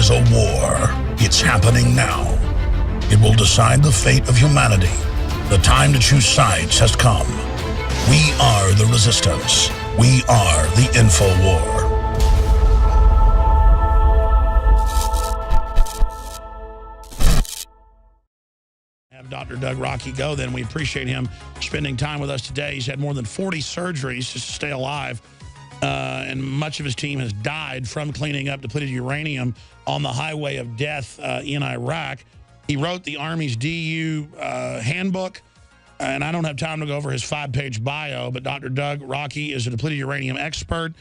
is a war. It's happening now. It will decide the fate of humanity. The time to choose sides has come. We are the resistance. We are the info war. Have Dr. Doug Rocky go then. We appreciate him spending time with us today. He's had more than 40 surgeries just to stay alive. And much of his team has died from cleaning up depleted uranium on the highway of death in Iraq. He wrote the Army's DU handbook, and I don't have time to go over his 5-page bio, but Dr. Doug Rocky is a depleted uranium expert.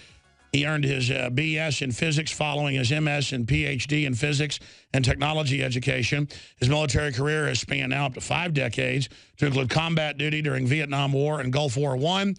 He earned his BS in physics following his MS and PhD in physics and technology education. His military career has spanned now up to 5 decades, to include combat duty during Vietnam War and Gulf War I.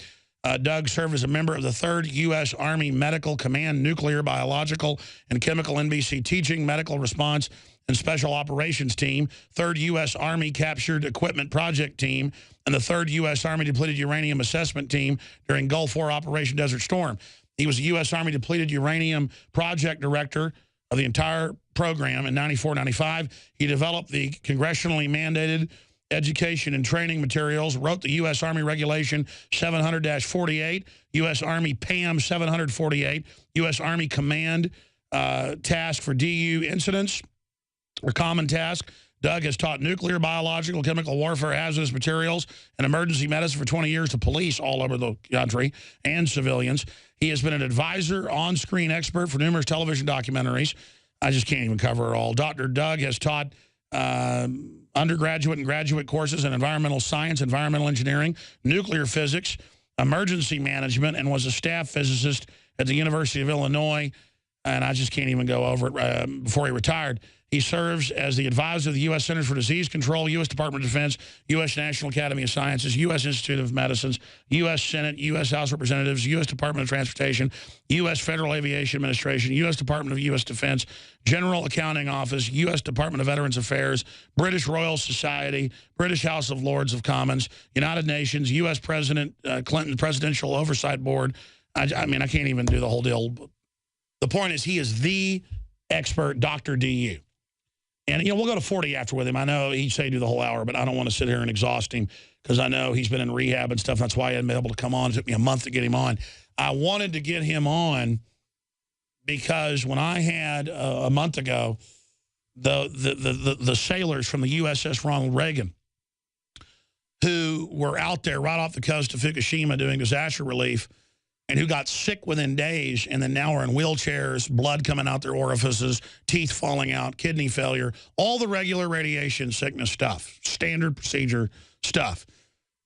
Doug served as a member of the 3rd U.S. Army Medical Command Nuclear, Biological, and Chemical NBC Teaching, Medical Response, and Special Operations Team, 3rd U.S. Army Captured Equipment Project Team, and the 3rd U.S. Army Depleted Uranium Assessment Team during Gulf War Operation Desert Storm. He was a U.S. Army Depleted Uranium Project Director of the entire program in 94-95. He developed the congressionally mandated education and training materials, wrote the U.S. Army Regulation 700-48, U.S. Army PAM 748, U.S. Army Command Task for DU Incidents, or Common Task. Doug has taught nuclear, biological, chemical warfare, hazardous materials, and emergency medicine for 20 years to police all over the country and civilians. He has been an advisor, on-screen expert for numerous television documentaries. I just can't even cover it all. Dr. Doug has taught undergraduate and graduate courses in environmental science, environmental engineering, nuclear physics, emergency management, and was a staff physicist at the University of Illinois. And I just can't even go over it before he retired. He serves as the advisor of the U.S. Centers for Disease Control, U.S. Department of Defense, U.S. National Academy of Sciences, U.S. Institute of Medicines, U.S. Senate, U.S. House of Representatives, U.S. Department of Transportation, U.S. Federal Aviation Administration, U.S. Department of U.S. Defense, General Accounting Office, U.S. Department of Veterans Affairs, British Royal Society, British House of Lords of Commons, United Nations, U.S. President Clinton Presidential Oversight Board. I mean, I can't even do the whole deal. The point is, he is the expert, Dr. DU. And, you know, we'll go to 40 after with him. I know he'd say do the whole hour, but I don't want to sit here and exhaust him because I know he's been in rehab and stuff. That's why he hadn't been able to come on. It took me a month to get him on. I wanted to get him on because when I had, a month ago, the sailors from the USS Ronald Reagan who were out there right off the coast of Fukushima doing disaster relief and who got sick within days and then now are in wheelchairs, blood coming out their orifices, teeth falling out, kidney failure, all the regular radiation sickness stuff, standard procedure stuff.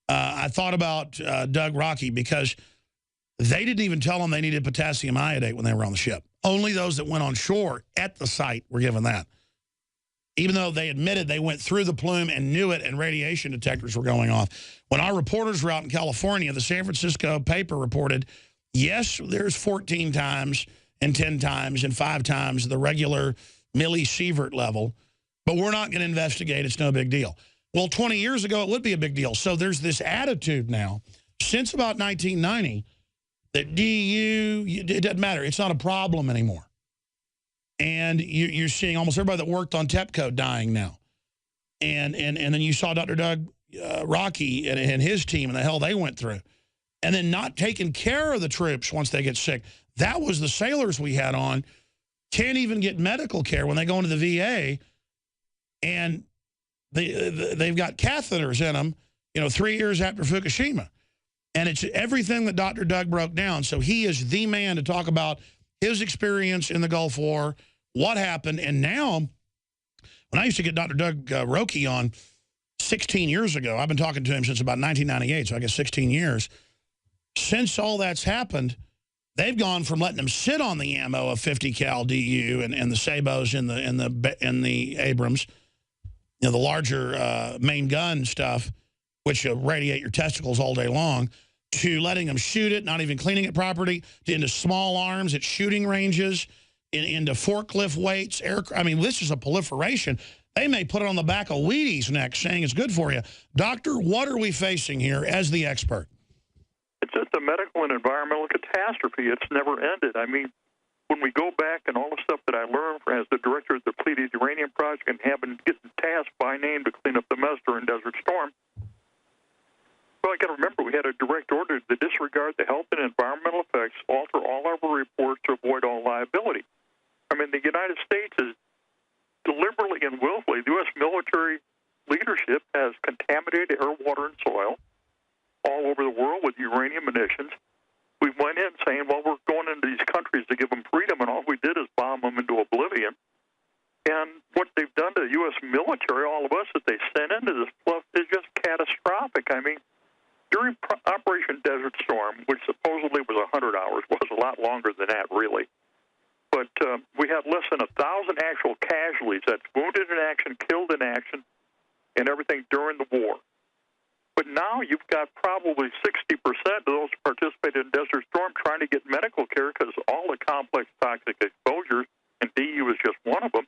I thought about Doug Rocky because they didn't even tell them they needed potassium iodate when they were on the ship. Only those that went on shore at the site were given that. Even though they admitted they went through the plume and knew it and radiation detectors were going off. When our reporters were out in California, the San Francisco paper reported, yes, there's 14 times and 10 times and 5 times the regular millisievert level, but we're not going to investigate. It's no big deal. Well, 20 years ago, it would be a big deal. So there's this attitude now, since about 1990, that DU, it doesn't matter. It's not a problem anymore. And you're seeing almost everybody that worked on TEPCO dying now. And then you saw Dr. Doug Rocky and his team and the hell they went through. And then not taking care of the troops once they get sick. That was the sailors we had on. Can't even get medical care when they go into the VA. And they've got catheters in them, 3 years after Fukushima. And it's everything that Dr. Doug broke down. So he is the man to talk about his experience in the Gulf War, what happened. And now, when I used to get Dr. Doug Rocky on 16 years ago, I've been talking to him since about 1998, so I guess 16 years. Since all that's happened, they've gone from letting them sit on the ammo of 50 cal DU and the Sabos and the Abrams, the larger main gun stuff, which radiate your testicles all day long, to letting them shoot it, not even cleaning it properly, into small arms at shooting ranges, into forklift weights. This is a proliferation. They may put it on the back of Wheaties next, saying it's good for you. Doctor, what are we facing here as the expert? It's just a medical and environmental catastrophe. It's never ended. I mean, when we go back and all the stuff that I learned as the director of the depleted uranium project and having getting tasked by name to clean up the mess during Desert Storm, well, I got to remember we had a direct order to disregard the health and environmental effects, alter all our reports to avoid all liability. I mean, the United States is deliberately and willfully, the U.S. military leadership has contaminated air, water, and soil all over the world with uranium emissions. We went in saying, well, we're going into these countries to give them freedom, and all we did is bomb them into oblivion. And what they've done to the U.S. military, all of us that they sent into this stuff, is just catastrophic. I mean, during Operation Desert Storm, which supposedly was 100 hours, was a lot longer than that, really. But we had less than 1,000 actual casualties. That's wounded in action, killed in action, and everything during the war. But now you've got probably 60% of those who participated in Desert Storm trying to get medical care because all the complex toxic exposures, and DU is just one of them.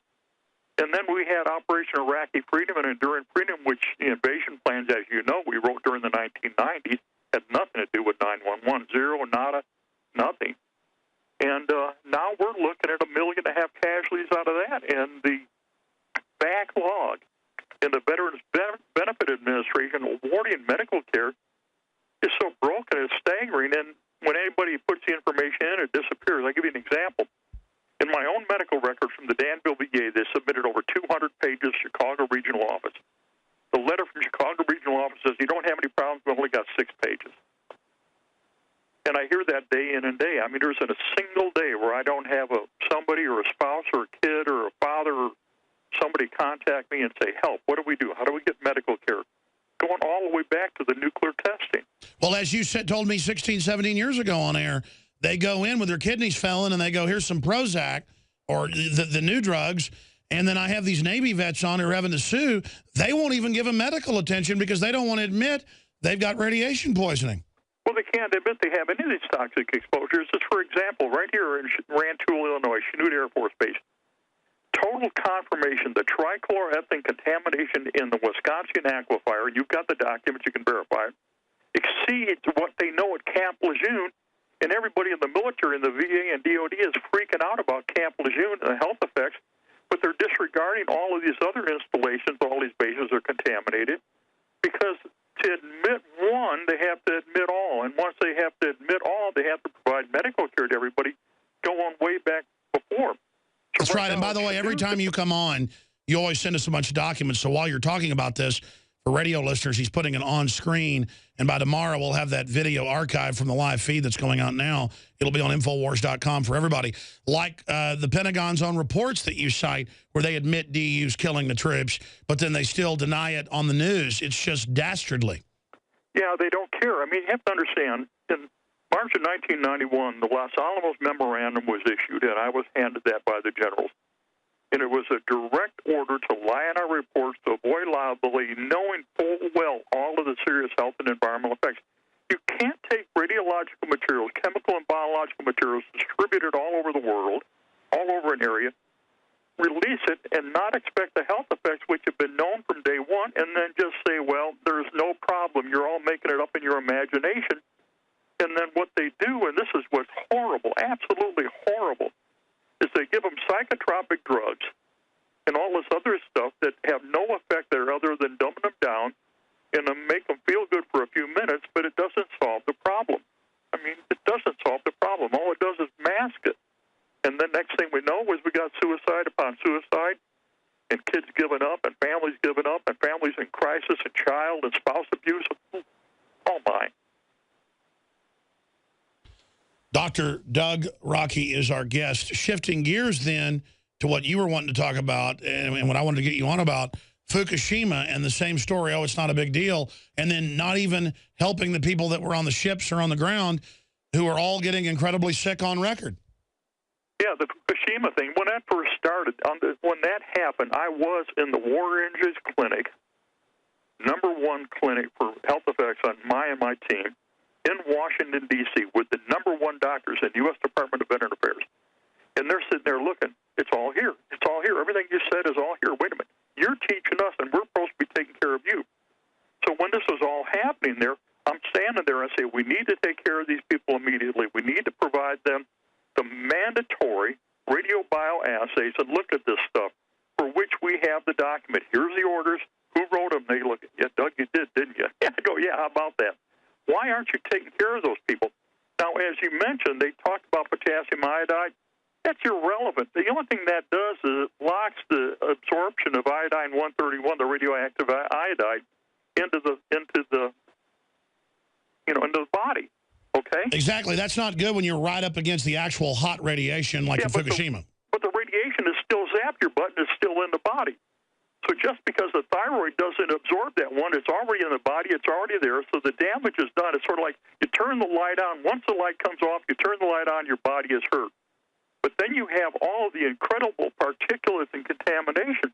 And then we had Operation Iraqi Freedom and Enduring Freedom, which the invasion plans, as you know, we wrote during the 1990s, had nothing to do with 911, zero, nada, nothing. And now we're looking at 1.5 million casualties out of that. And the backlog in the Veterans Benefit Administration awarding medical care is so broken, it's staggering. And when anybody puts the information in, it disappears. I'll give you an example. In my own medical record from the Danville VA, they submitted over 200 pages to Chicago Regional Office. The letter from Chicago Regional Office says, you don't have any problems, we've only got 6 pages. And I hear that day in and day. I mean, there's not a single day where I don't have somebody or a spouse or a kid or a father or somebody contact me and say, help, what do we do? How do we get medical care? Going all the way back to the nuclear testing. Well, as you told me 16, 17 years ago on air, they go in with their kidneys failing and they go, here's some Prozac or the new drugs. And then I have these Navy vets on who are having to sue. They won't even give them medical attention because they don't want to admit they've got radiation poisoning. Well, they can't admit they have any of these toxic exposures. Just for example, right here in Rantoul, Illinois, Chanute Air Force Base, total confirmation that trichloroethane contamination in the Wisconsin aquifer, you've got the documents, you can verify it, exceeds what they know at Camp Lejeune, and everybody in the military and the VA and DOD is freaking out about Camp Lejeune and the health effects, but they're disregarding all of these other installations, all these bases are contaminated, because to admit one, they have to admit all, and once they have to admit all, they have to provide medical care to everybody, going way back before. That's right. And by the way, every time you come on, you always send us a bunch of documents. So while you're talking about this, for radio listeners, he's putting it on screen. And by tomorrow, we'll have that video archived from the live feed that's going out now. It'll be on Infowars.com for everybody. Like the Pentagon's own reports that you cite, where they admit DU's killing the troops, but then they still deny it on the news. It's just dastardly. Yeah, they don't care. I mean, you have to understand, in March of 1991, the Los Alamos Memorandum was issued, and I was handed that by the generals. And it was a direct order to lie in our reports to avoid liability, knowing full well all of the serious health and environmental effects. You can't take radiological materials, chemical and biological materials, distributed all over the world, all over an area, release it, and not expect the health effects, which have been known from day one, and then just say, well, there's no problem. You're all making it up in your imagination. And then what they do, and this is what's horrible, absolutely horrible, is they give them psychotropic drugs and all this other stuff that have no effect there other than dumbing them down and make them feel good for a few minutes, but it doesn't solve the problem. I mean, it doesn't solve the problem. All it does is mask it. And then next thing we know is we got suicide upon suicide, and kids giving up, and families giving up, and families in crisis, and child and spouse abuse. Oh, my. Dr. Doug Rocky is our guest. Shifting gears then to what you were wanting to talk about and what I wanted to get you on about, Fukushima and the same story, oh, it's not a big deal, and then not even helping the people that were on the ships or on the ground who are all getting incredibly sick on record. Yeah, the Fukushima thing, when that first started, when that happened, I was in the War Injuries Clinic, #1 clinic for health effects on my team, in Washington, D.C., with the #1 doctors in the U.S. Department of Veterans Affairs. And they're sitting there looking. It's all here. It's all here. Everything you said is all here. Wait a minute. You're teaching us, and we're supposed to be taking care of you. So when this was all happening there, I'm standing there and I say, we need to take care of these people immediately. We need to provide them the mandatory radiobioassays and look at this stuff, for which we have the document. Here's the orders. Who wrote them? They look, yeah, Doug, you did, didn't you? Yeah, I go, yeah, how about that? Why aren't you taking care of those people? Now, as you mentioned, they talked about potassium iodide. That's irrelevant. The only thing that does is it blocks the absorption of iodine-131, the radioactive iodide, into the body. Okay. Exactly. That's not good when you're right up against the actual hot radiation, like in Fukushima. But the radiation is still zapped your butt, and it's still in the body. So just because the thyroid doesn't absorb that one, it's already in the body, it's already there, so the damage is done. It's sort of like you turn the light on. Once the light comes off, you turn the light on, your body is hurt. But then you have all of the incredible particulates and contamination.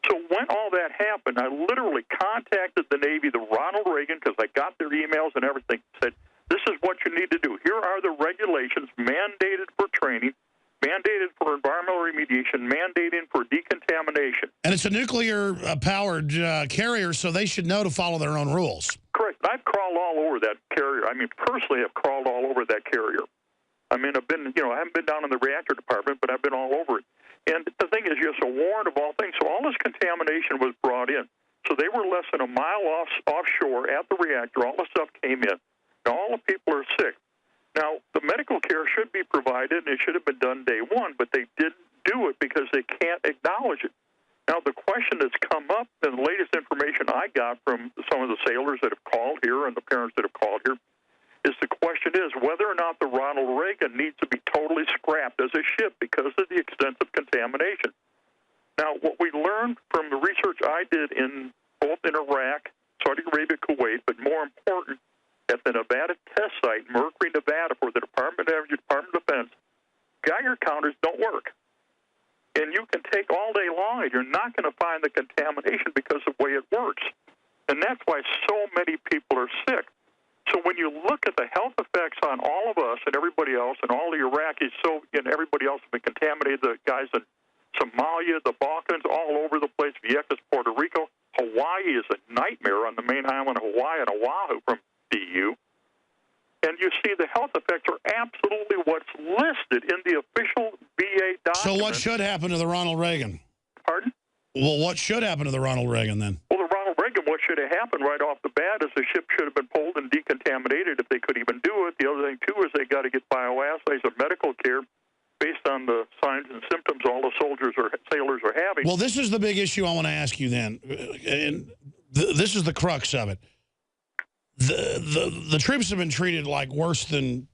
So when all that happened, I literally contacted the Navy, the Ronald Reagan, because I got their emails and everything, said, this is what you need to do. Here are the regulations mandated for training, mandated for environmental remediation, mandated for decontamination. And it's a nuclear-powered carrier, so they should know to follow their own rules. Correct. I've crawled all over that carrier. I mean, personally, I've crawled all over that carrier. I mean, I haven't been down in the reactor department, but I've been all over it. And the thing is, you're so warned of all things. So all this contamination was brought in. So they were less than a mile offshore at the reactor. All the stuff came in. Now, all the people are sick. Now, the medical care should be provided, and it should have been done day one, but they didn't do it because they can't acknowledge it. Now, the question that's come up, and the latest information I got from some of the sailors that have called here and the parents that have called here, is the question is whether or not the Ronald Reagan needs to be totally scrapped as a ship because of the extensive contamination. Now, what we learned from the research I did both in Iraq, Saudi Arabia, Kuwait, but more important, at the Nevada test site, Mercury, Nevada, for the Department of Energy, Department of Defense, Geiger counters don't work. And you can take all day long, and you're not going to find the contamination because of the way it works. And that's why so many people are sick. So when you look at the health effects on all of us and everybody else, and all the Iraqis, and everybody else have been contaminated, the guys in Somalia, the Balkans, all over the place, Vieques, Puerto Rico, Hawaii is a nightmare on the main island of Hawaii and Oahu from EU. And you see the health effects are absolutely what's listed in the official VA document. So what should happen to the Ronald Reagan? Pardon? Well, what should happen to the Ronald Reagan then? Well, the Ronald Reagan, what should have happened right off the bat is the ship should have been pulled and decontaminated if they could even do it. The other thing, too, is they got to get bioassays of medical care based on the signs and symptoms all the sailors are having. Well, this is the big issue I want to ask you then. And this is the crux of it. The troops have been treated like worse than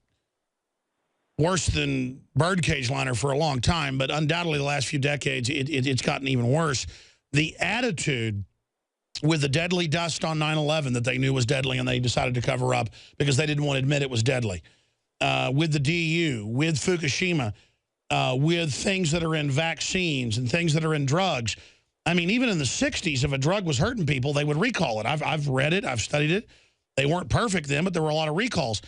birdcage liner for a long time, but undoubtedly the last few decades it's gotten even worse. The attitude with the deadly dust on 9/11 that they knew was deadly and they decided to cover up because they didn't want to admit it was deadly. With the DU, with Fukushima, with things that are in vaccines and things that are in drugs. I mean, even in the 60s, if a drug was hurting people, they would recall it. I've read it. I've studied it. They weren't perfect then, but there were a lot of recalls.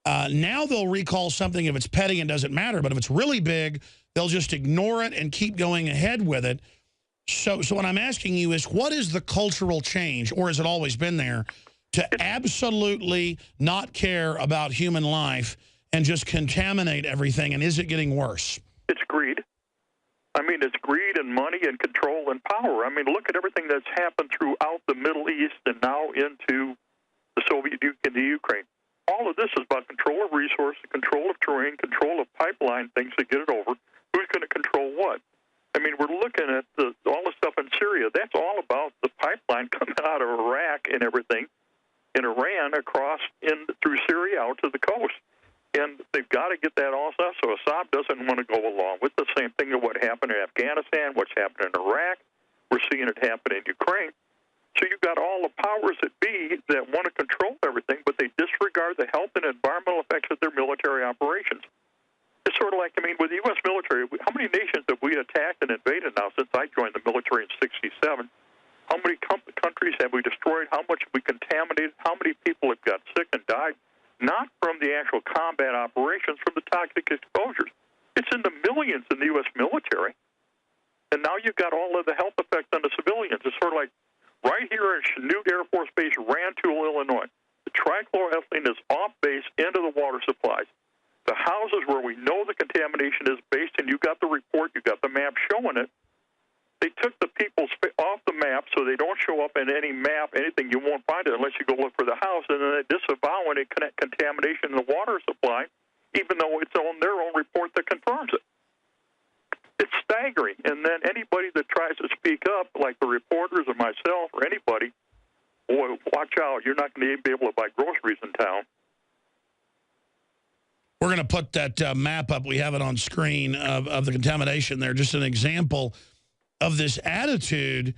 Now they'll recall something if it's petty and doesn't matter, but if it's really big, they'll just ignore it and keep going ahead with it. So what I'm asking you is, what is the cultural change, or has it always been there, to absolutely not care about human life and just contaminate everything, and is it getting worse? It's greed. I mean, it's greed and money and control and power. I mean, look at everything that's happened throughout the Middle East and now into the Soviet Union and the Ukraine. All of this is about control of resources, control of terrain, control of pipeline things to get it over. Who's going to control what? I mean, we're looking at all the stuff in Syria. That's all about the pipeline coming out of Iraq and everything, in Iran across through Syria out to the coast. And they've got to get that all stuff, so Assad doesn't want to go along with the same thing of what happened in Afghanistan, what's happened in Iraq. We're seeing it happen in Ukraine. So you've got all the powers that be that want to control everything, but they disregard the health and environmental effects of their military operations. It's sort of like, I mean, with the U.S. military, how many nations have we attacked and invaded now since I joined the military in '67? How many countries have we destroyed? How much have we contaminated? How many people have got sick and died? Not from the actual combat operations, from the toxic exposures. It's in the millions in the U.S. military. And now you've got all of the health effects on the civilians. It's sort of like right here at Chanute Air Force Base, Rantoul, Illinois. The trichloroethylene is off base into the water supplies. The houses where we know the contamination definite contamination in the water supply, even though it's on their own report that confirms it. It's staggering. And then anybody that tries to speak up, like the reporters or myself or anybody, boy, watch out. You're not going to be able to buy groceries in town. We're going to put that map up. We have it on screen of the contamination there. Just an example of this attitude.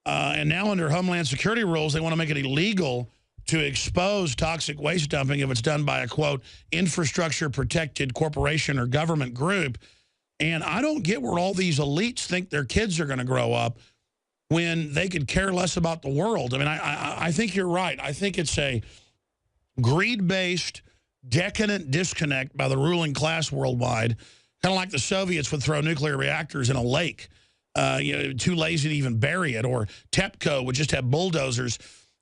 And now under Homeland Security rules, they want to make it illegal to expose toxic waste dumping if it's done by a, quote, infrastructure-protected corporation or government group. And I don't get where all these elites think their kids are going to grow up when they could care less about the world. I mean, I think you're right. I think it's a greed-based, decadent disconnect by the ruling class worldwide, kind of like the Soviets would throw nuclear reactors in a lake, too lazy to even bury it, or TEPCO would just have bulldozers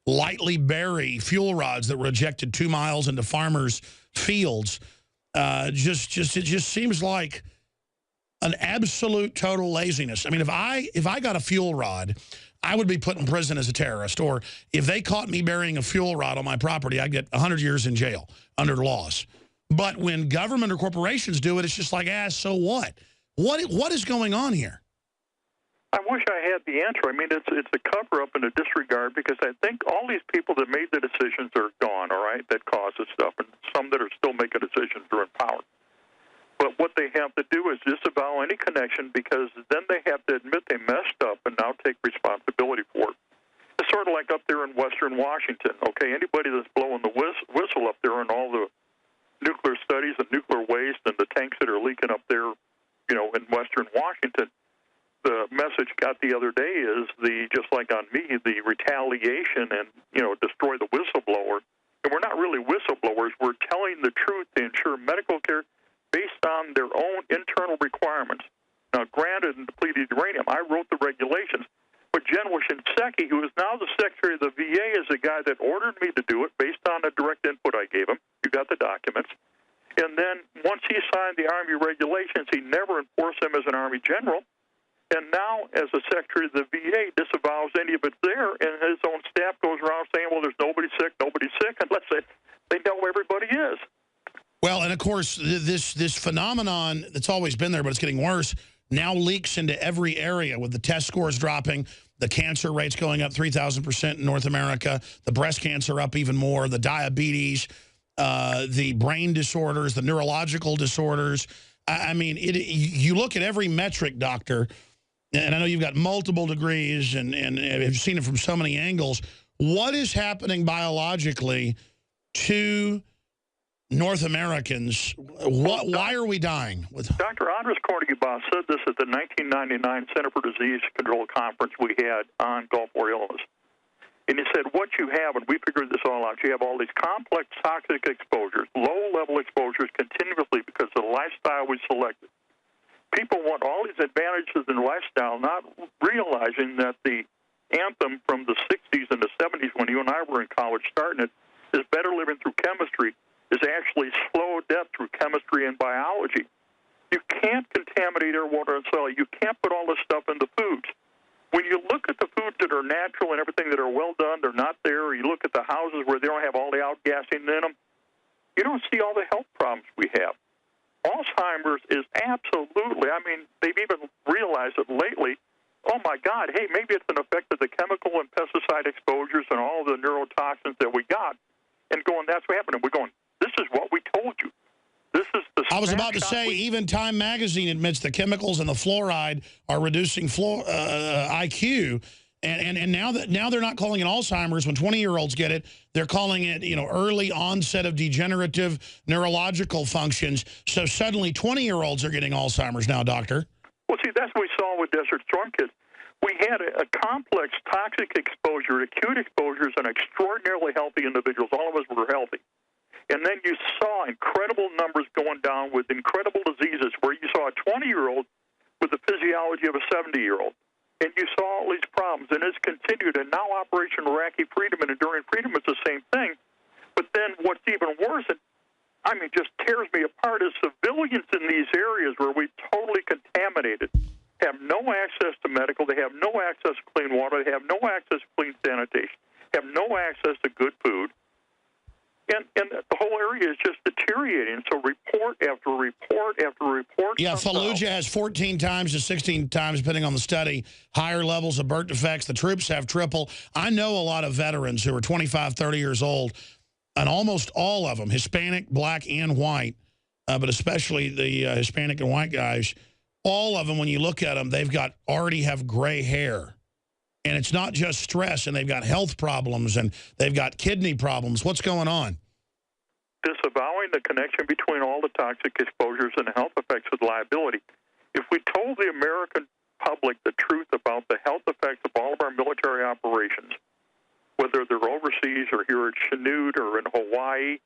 lightly bury fuel rods that were ejected 2 miles into farmers' fields. It just seems like an absolute total laziness. I mean, if I got a fuel rod, I would be put in prison as a terrorist. Or if they caught me burying a fuel rod on my property, I'd get 100 years in jail under laws. But when government or corporations do it, it's just like, so what? What is going on here? I wish I had the answer. I mean, it's a cover-up and a disregard, because I think all these people that made the decisions are gone, all right, that caused this stuff, and some that are still making decisions are in power. But what they have to do is disavow any connection, because then they have to admit they messed up and now take responsibility for it. It's sort of like up there in western Washington, okay? Anybody that's blowing the whistle up there and all the nuclear studies and nuclear waste and the tanks that are leaking up there, in western Washington, the message got the other day is just like on me, the retaliation and, destroy the whistleblower. And we're not really whistleblowers. We're telling the truth to ensure medical care based on their own internal requirements. Now, granted, in depleted uranium, I wrote the regulations, but General Shinseki, who is now the Secretary of the VA, is the guy that ordered me to do it based on a direct input I gave him. You got the documents. And then once he signed the Army regulations, he never enforced them as an Army general. And now, as the Secretary of the VA, disavows any of it there, and his own staff goes around saying, well, there's nobody sick, unless they know everybody is. Well, and of course, this phenomenon that's always been there, but it's getting worse, now leaks into every area with the test scores dropping, the cancer rates going up 3,000% in North America, the breast cancer up even more, the diabetes, the brain disorders, the neurological disorders. I mean, you look at every metric, doctor, and I know you've got multiple degrees and have seen it from so many angles. What is happening biologically to North Americans? Why are we dying? Dr. Andres Cordoba said this at the 1999 Center for Disease Control Conference we had on Gulf War illness. And he said, what you have, and we figured this all out, you have all these complex toxic exposures, low-level exposures continuously because of the lifestyle we selected. People want all these advantages in lifestyle, not realizing that the anthem from the 60s and the 70s when you and I were in college starting it is better living through chemistry, is actually slow death through chemistry and biology. You can't contaminate air, water, and soil. You can't put all this stuff in the foods. When you look at the foods that are natural and everything that are well done, they're not there. Or you look at the houses where they don't have all the outgassing in them, you don't see all the health problems we have. Alzheimer's is absolutely, they've even realized it lately, oh my God, hey, maybe it's an effect of the chemical and pesticide exposures and all the neurotoxins that we got. And that's what happened. And we're going, this is what we told you. This is the I was about to say, even Time Magazine admits the chemicals and the fluoride are reducing IQ. And now they're not calling it Alzheimer's. When 20-year-olds get it, they're calling it, early onset of degenerative neurological functions. So suddenly 20-year-olds are getting Alzheimer's now, doctor. Well, see, that's what we saw with Desert Storm kids. We had a complex toxic exposure, acute exposures, and extraordinarily healthy individuals. All of us were healthy. And then you saw incredible numbers going down with incredible diseases where you saw a 20-year-old with the physiology of a 70-year-old. And you saw all these problems, and it's continued. And now Operation Iraqi Freedom and Enduring Freedom is the same thing. But then what's even worse, just tears me apart, is civilians in these areas where we totally contaminated have no access to medical, they have no access to clean water, they have no access to clean sanitation, have no access to good food. And the whole area is just deteriorating. So report after report after report. Yeah, Fallujah has 14 times to 16 times, depending on the study, higher levels of burnt defects. The troops have triple. I know a lot of veterans who are 25, 30 years old, and almost all of them, Hispanic, black, and white, but especially the Hispanic and white guys, all of them, when you look at them, they've got already have gray hair. And it's not just stress, and they've got health problems, and they've got kidney problems. What's going on? Disavowing the connection between all the toxic exposures and the health effects of liability. If we told the American public the truth about the health effects of all of our military operations, whether they're overseas or here at Chinook or in Hawaii,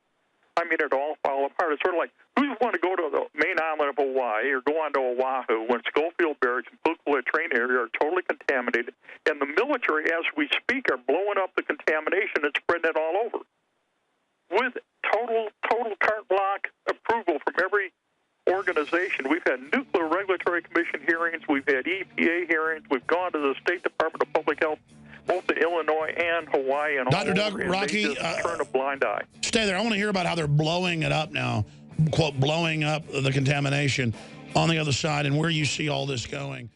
I mean, it all fall apart. It's sort of like, who want to go to the main island of Hawaii or go on to Oahu when Schofield Barracks and Pukula train area are totally contaminated, and the military, as we speak, are blowing up the contamination and spreading it all over with total carte blanche approval from every organization. We've had Nuclear Regulatory Commission hearings. We've had EPA hearings. We've gone to the State Department of Public Health, both in Illinois and Hawaii. And Dr. Doug, Rocky, they just turn a blind eye. Stay there. I want to hear about how they're blowing it up now, quote, blowing up the contamination on the other side, and where you see all this going.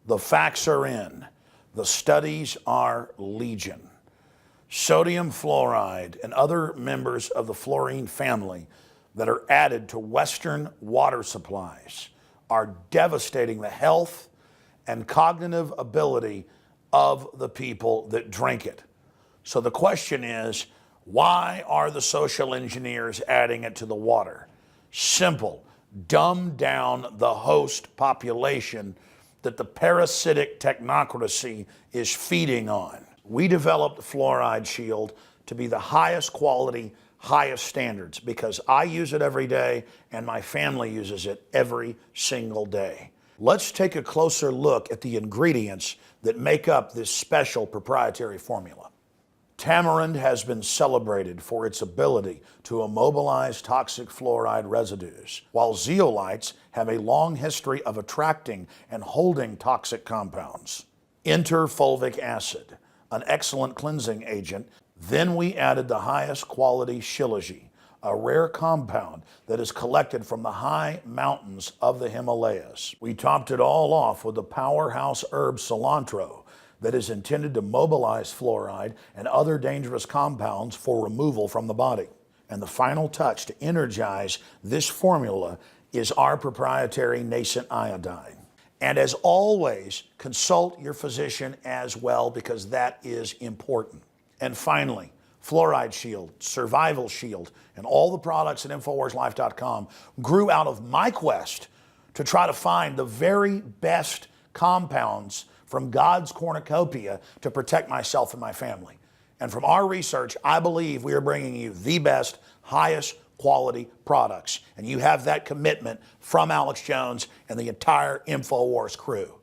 The facts are in. The studies are legion. Sodium fluoride and other members of the fluorine family that are added to Western water supplies are devastating the health and cognitive ability of the people that drink it. So the question is, why are the social engineers adding it to the water? Simple. Dumb down the host population that the parasitic technocracy is feeding on. We developed Fluoride Shield to be the highest quality, highest standards, because I use it every day and my family uses it every single day. Let's take a closer look at the ingredients that make up this special proprietary formula. Tamarind has been celebrated for its ability to immobilize toxic fluoride residues, while zeolites have a long history of attracting and holding toxic compounds. Enter fulvic acid, an excellent cleansing agent. Then we added the highest quality shilajit, a rare compound that is collected from the high mountains of the Himalayas. We topped it all off with the powerhouse herb cilantro that is intended to mobilize fluoride and other dangerous compounds for removal from the body. And the final touch to energize this formula is our proprietary nascent iodine. And as always, consult your physician as well, because that is important. And finally, Fluoride Shield, Survival Shield, and all the products at InfoWarsLife.com grew out of my quest to try to find the very best compounds from God's cornucopia to protect myself and my family. And from our research, I believe we are bringing you the best, highest quality products. And you have that commitment from Alex Jones and the entire InfoWars crew.